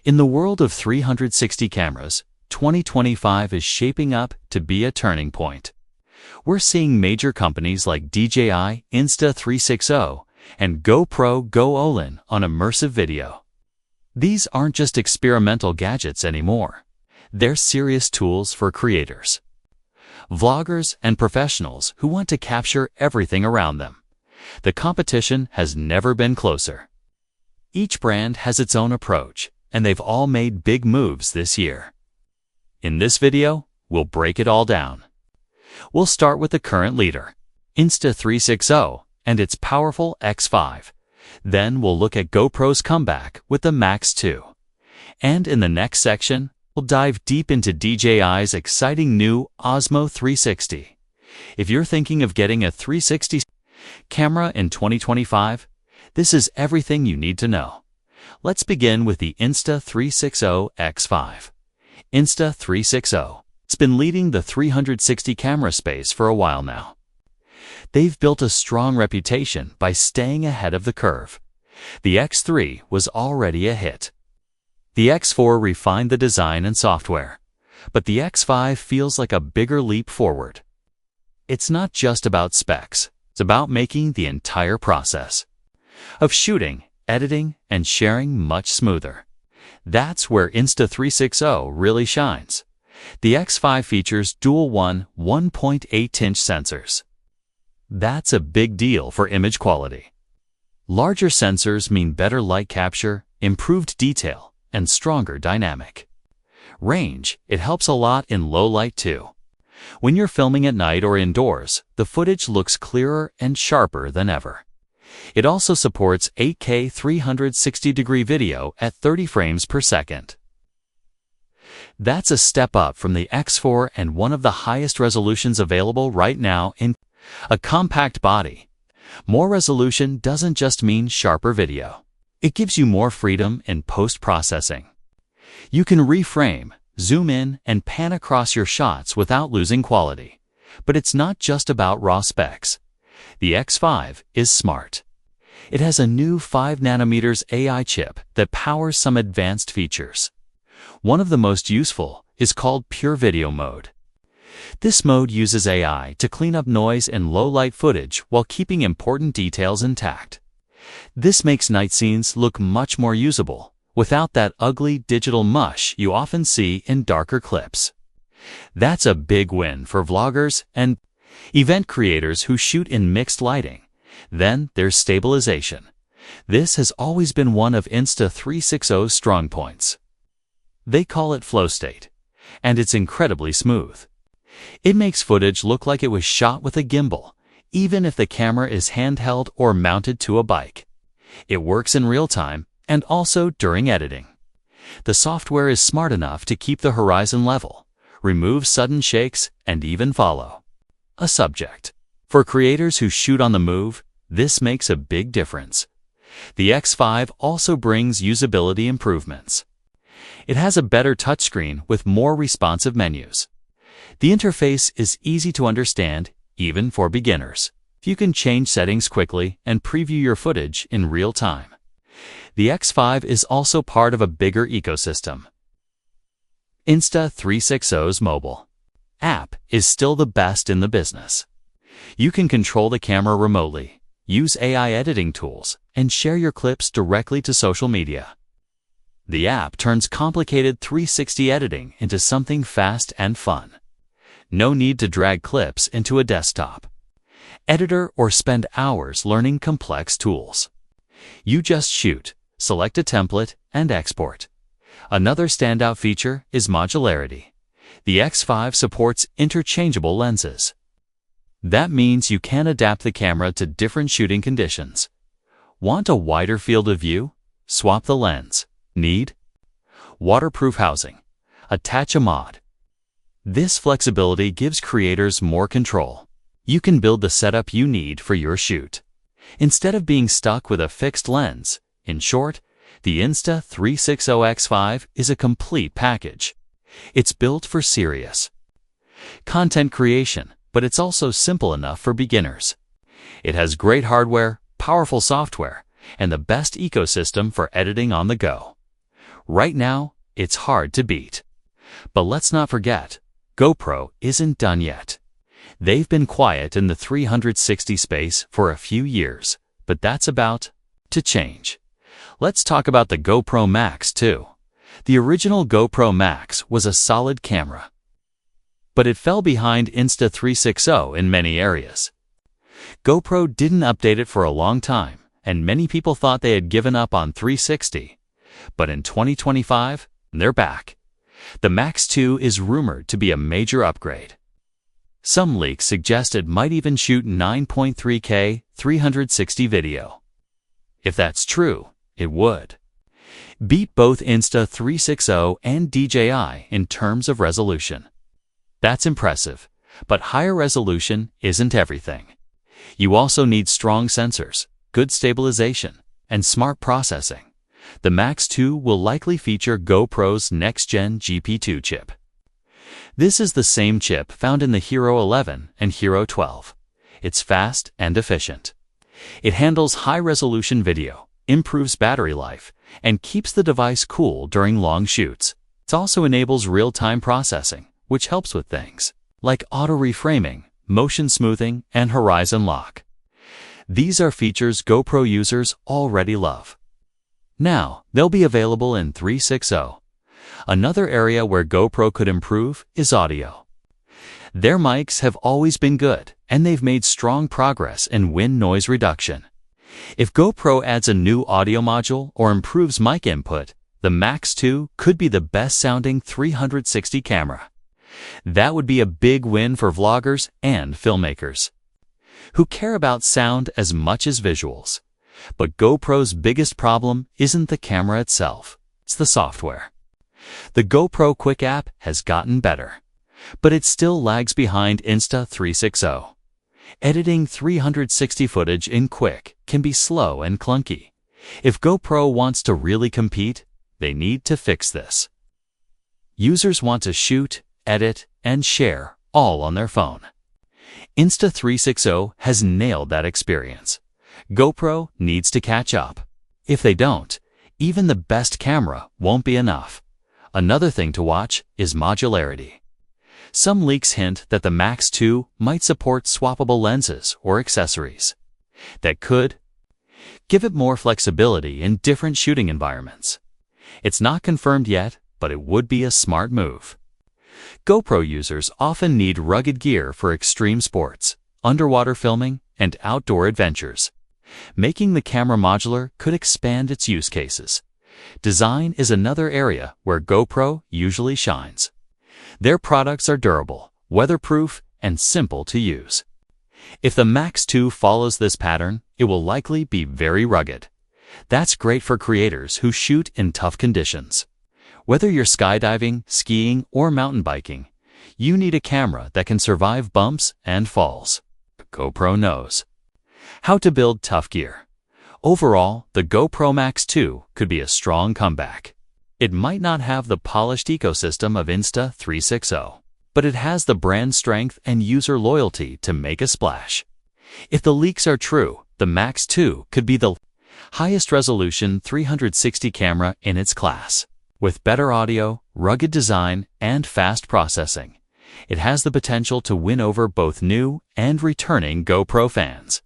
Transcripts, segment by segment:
In the world of 360 cameras, 2025 is shaping up to be a turning point. We're seeing major companies like DJI, Insta360, and GoPro go all in on immersive video. These aren't just experimental gadgets anymore. They're serious tools for creators, vloggers, and professionals who want to capture everything around them. The competition has never been closer. Each brand has its own approach, and they've all made big moves this year. In this video, we'll break it all down. We'll start with the current leader, Insta360, and its powerful X5. Then we'll look at GoPro's comeback with the Max 2. And in the next section, we'll dive deep into DJI's exciting new OSMO360. If you're thinking of getting a 360 camera in 2025, this is everything you need to know. Let's begin with the Insta360 X5. Insta360. It's been leading the 360 camera space for a while now. They've built a strong reputation by staying ahead of the curve. The X3 was already a hit. The X4 refined the design and software, but the X5 feels like a bigger leap forward. It's not just about specs, it's about making the entire process of shooting, editing, and sharing much smoother. That's where Insta360 really shines. The X5 features dual 1.8-inch sensors. That's a big deal for image quality. Larger sensors mean better light capture, improved detail, and stronger dynamic range. It helps a lot in low light too. When you're filming at night or indoors, the footage looks clearer and sharper than ever. It also supports 8K 360-degree video at 30 frames per second. That's a step up from the X4 and one of the highest resolutions available right now in a compact body. More resolution doesn't just mean sharper video. It gives you more freedom in post-processing. You can reframe, zoom in, and pan across your shots without losing quality. But it's not just about raw specs. The X5 is smart. It has a new 5nm AI chip that powers some advanced features. One of the most useful is called Pure Video Mode. This mode uses AI to clean up noise and low-light footage while keeping important details intact. This makes night scenes look much more usable, without that ugly digital mush you often see in darker clips. That's a big win for vloggers and event creators who shoot in mixed lighting. Then there's stabilization. This has always been one of Insta360's strong points. They call it flow state, and it's incredibly smooth. It makes footage look like it was shot with a gimbal, even if the camera is handheld or mounted to a bike. It works in real time and also during editing. The software is smart enough to keep the horizon level, remove sudden shakes, and even follow a subject. For creators who shoot on the move, this makes a big difference. The X5 also brings usability improvements. It has a better touchscreen with more responsive menus. The interface is easy to understand, even for beginners. You can change settings quickly and preview your footage in real time. The X5 is also part of a bigger ecosystem. Insta360's mobile app is still the best in the business. You can control the camera remotely, use AI editing tools, and share your clips directly to social media. The app turns complicated 360 editing into something fast and fun. No need to drag clips into a desktop editor or spend hours learning complex tools. You just shoot, select a template, and export. Another standout feature is modularity. The X5 supports interchangeable lenses. That means you can adapt the camera to different shooting conditions. Want a wider field of view? Swap the lens. Need waterproof housing? Attach a mod. This flexibility gives creators more control. You can build the setup you need for your shoot, instead of being stuck with a fixed lens. In short, the Insta360 X5 is a complete package. It's built for serious content creation, but it's also simple enough for beginners. It has great hardware, powerful software, and the best ecosystem for editing on the go. Right now, it's hard to beat. But let's not forget, GoPro isn't done yet. They've been quiet in the 360 space for a few years, but that's about to change. Let's talk about the GoPro Max too. The original GoPro Max was a solid camera, but it fell behind Insta360 in many areas. GoPro didn't update it for a long time, and many people thought they had given up on 360. But in 2025, they're back. The Max 2 is rumored to be a major upgrade. Some leaks suggest it might even shoot 9.3K 360 video. If that's true, it would beat both Insta360 and DJI in terms of resolution. That's impressive, but higher resolution isn't everything. You also need strong sensors, good stabilization, and smart processing. The Max 2 will likely feature GoPro's next-gen GP2 chip. This is the same chip found in the Hero 11 and Hero 12. It's fast and efficient. It handles high-resolution video, improves battery life, and keeps the device cool during long shoots. It also enables real-time processing, which helps with things like auto-reframing, motion smoothing, and horizon lock. These are features GoPro users already love. Now, they'll be available in 360. Another area where GoPro could improve is audio. Their mics have always been good, and they've made strong progress in wind noise reduction. If GoPro adds a new audio module or improves mic input, the Max 2 could be the best-sounding 360 camera. That would be a big win for vloggers and filmmakers who care about sound as much as visuals. But GoPro's biggest problem isn't the camera itself, it's the software. The GoPro Quick app has gotten better, but it still lags behind Insta360. Editing 360 footage in Quick can be slow and clunky. If GoPro wants to really compete, they need to fix this. Users want to shoot, edit, and share all on their phone. Insta360 has nailed that experience. GoPro needs to catch up. If they don't, even the best camera won't be enough. Another thing to watch is modularity. Some leaks hint that the Max 2 might support swappable lenses or accessories that could give it more flexibility in different shooting environments. It's not confirmed yet, but it would be a smart move. GoPro users often need rugged gear for extreme sports, underwater filming, and outdoor adventures. Making the camera modular could expand its use cases. Design is another area where GoPro usually shines. Their products are durable, weatherproof, and simple to use. If the Max 2 follows this pattern, it will likely be very rugged. That's great for creators who shoot in tough conditions. Whether you're skydiving, skiing, or mountain biking, you need a camera that can survive bumps and falls. GoPro knows how to build tough gear. Overall, the GoPro Max 2 could be a strong comeback. It might not have the polished ecosystem of Insta360, but it has the brand strength and user loyalty to make a splash. If the leaks are true, the Max 2 could be the highest resolution 360 camera in its class. With better audio, rugged design, and fast processing, it has the potential to win over both new and returning GoPro fans.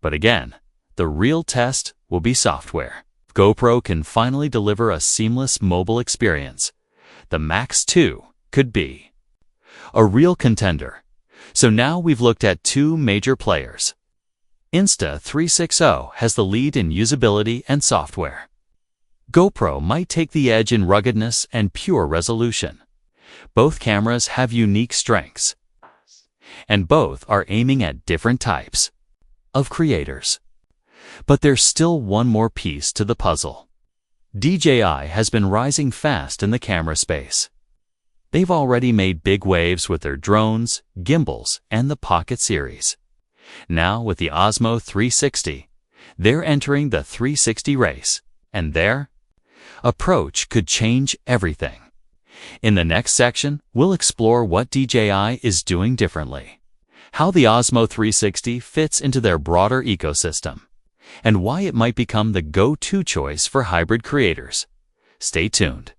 But again, the real test will be software. If GoPro can finally deliver a seamless mobile experience, the Max 2 could be a real contender. So now we've looked at two major players. Insta360 has the lead in usability and software. GoPro might take the edge in ruggedness and pure resolution. Both cameras have unique strengths, and both are aiming at different types of creators. But there's still one more piece to the puzzle. DJI has been rising fast in the camera space. They've already made big waves with their drones, gimbals, and the Pocket series. Now with the OSMO360, they're entering the 360 race, and their approach could change everything. In the next section, we'll explore what DJI is doing differently, how the OSMO360 fits into their broader ecosystem, and why it might become the go-to choice for hybrid creators. Stay tuned.